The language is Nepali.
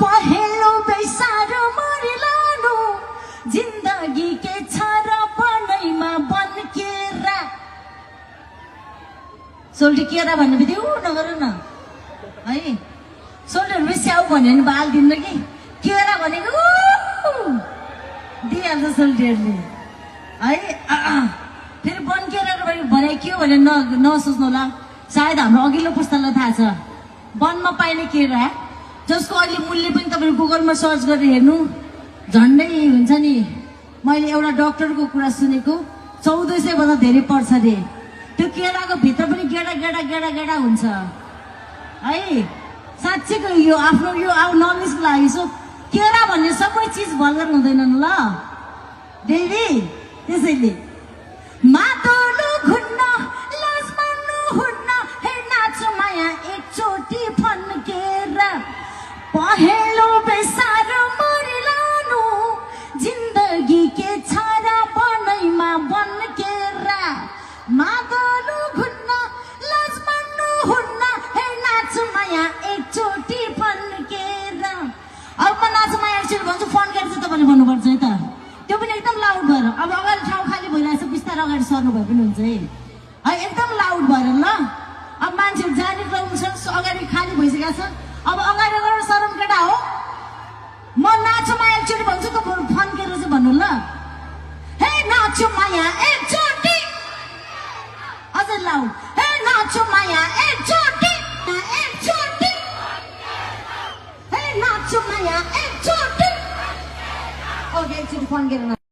पहेलो बेसारो मरिलानु जिन्दगी के छ र बनैमा बनकेरा सोल्टी केरा भन्ने बित्तिकै नगर न है सोल्टीहरू बेसी आऊ भन्यो भने बाल दिन्न कि केरा भनेको दिइहाल्छ सोल्टीहरूले है फेरि बनकेरा भने के हो भने नसोच्नु होला सायद हाम्रो अघिल्लो पुस्तालाई थाहा छ वनमा पाइने केरा जसको अहिले मूल्य पनि तपाईँले गुगलमा सर्च गरेर हेर्नु झन्डै हुन्छ नि मैले एउटा डक्टरको कुरा सुनेको 1400 भन्दा धेरै पर्छ रे त्यो केराको भित्र पनि गेडा गेडा गेडा गेडा हुन्छ है साँच्चैको यो आफ्नो यो नलेजको लागि सो केरा भन्ने सबै चिज भल्गर हुँदैनन् ल देवी त्यसैले मातोलो घुन्न लाज मान्नु हुन्न हे नाच माया एकचोटि फन्केर पहेलो बेसारो मरिलानु जिन्दगी के छ र बनैमा बनकेर मातोलो घुन्न लाज मान्नु हुन्न हे नाच माया एकचोटि फन्केर अब म नाच माया एकचोटि भन्छु फन्केर चाहिँ तपाईँले भन्नुपर्छ है त त्यो पनि एकदम लाउड भएर अब अगाडि ठाउँ खाली भइरहेछ बिस्तारै अगाडि सर्नु भए पनि हुन्छ है एकदम लाउड भएर ल अब मान्छेहरू जाने क्रम छ अगाडि खाली भइसकेको छ अब अगाडि अगाडि सरम केटा हो म नाचो माया एकचोटि भन्छु त फन्केर चाहिँ भन्नु ल हे नाचो माया एकचोटि अझै लाउड हे नाचो माया एकचोटि एकचोटि हे नाचो माया एकचोटि ओके एकचोटि फन्केर